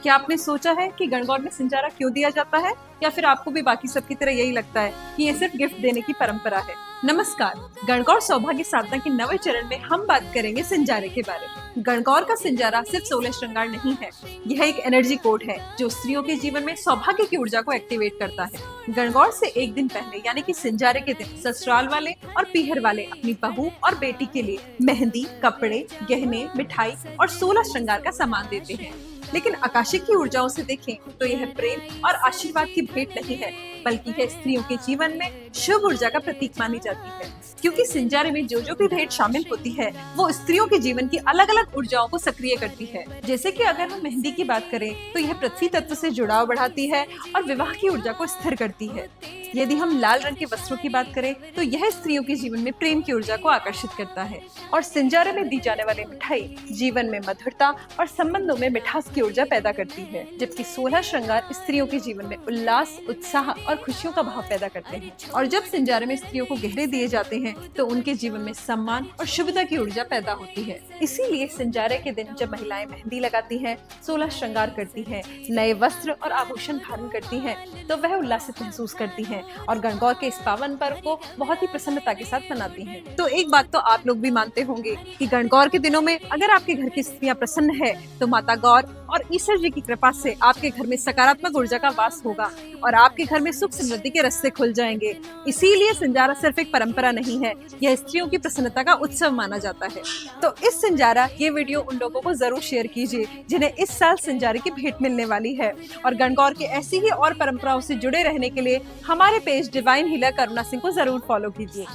क्या आपने सोचा है कि गणगौर में सिंजारा क्यों दिया जाता है, या फिर आपको भी बाकी सबकी तरह यही लगता है कि ये सिर्फ गिफ्ट देने की परंपरा है? नमस्कार, गणगौर सौभाग्य साधना के नवे चरण में हम बात करेंगे सिंजारे के बारे में। गणगौर का सिंजारा सिर्फ 16 श्रृंगार नहीं है, यह एक एनर्जी कोड है जो स्त्रियों के जीवन में सौभाग्य की ऊर्जा को एक्टिवेट करता है। गणगौर से एक दिन पहले यानी कि सिंजारे के दिन ससुराल वाले और पीहर वाले अपनी बहू और बेटी के लिए मेहंदी, कपड़े, गहने, मिठाई और 16 श्रृंगार का सामान देते हैं। लेकिन आकाशिक की ऊर्जाओं से देखें तो यह प्रेम और आशीर्वाद की भेंट नहीं है, बल्कि है स्त्रियों के जीवन में शुभ ऊर्जा का प्रतीक मानी जाती है। क्योंकि सिंजारे में जो भी भेंट शामिल होती है वो स्त्रियों के जीवन की अलग अलग ऊर्जाओं को सक्रिय करती है। जैसे कि अगर हम मेहंदी की बात करें तो यह पृथ्वी तत्व से जुड़ाव बढ़ाती है और विवाह की ऊर्जा को स्थिर करती है। यदि हम लाल रंग के वस्त्रों की बात करें तो यह स्त्रियों के जीवन में प्रेम की ऊर्जा को आकर्षित करता है। और सिंजारे में दी जाने वाली मिठाई जीवन में मधुरता और संबंधों में मिठास की ऊर्जा पैदा करती है, जबकि 16 श्रृंगार स्त्रियों के जीवन में उल्लास, उत्साह और खुशियों का भाव पैदा करते हैं। और जब सिंजारे में स्त्रियों को गहने दिए जाते हैं तो उनके जीवन में सम्मान और शुभता की ऊर्जा पैदा होती है। इसीलिए सिंजारे के दिन जब महिलाएं मेहंदी लगाती हैं, 16 श्रृंगार करती हैं, नए वस्त्र और आभूषण धारण करती हैं, तो वह उल्लासित महसूस करती हैं और गणगौर के इस पावन पर्व को बहुत ही प्रसन्नता के साथ मनाती हैं। तो एक बात तो आप लोग भी मानते होंगे कि गणगौर के दिनों में अगर आपके घर की स्त्रियां प्रसन्न है तो माता गौर और ईश्वर जी की कृपा से आपके घर में सकारात्मक ऊर्जा का वास होगा और आपके घर में सुख समृद्धि के रास्ते खुल जाएंगे। इसीलिए सिंजारा सिर्फ एक परंपरा नहीं है, यह स्त्रियों की प्रसन्नता का उत्सव माना जाता है। तो इस सिंजारा ये वीडियो उन लोगों को जरूर शेयर कीजिए जिन्हें इस साल सिंजारे की भेंट मिलने वाली है। और गणगौर की ऐसी ही और परंपराओं से जुड़े रहने के लिए हमारे पेज डिवाइन हीलर करुणा सिंह को जरूर फॉलो कीजिए।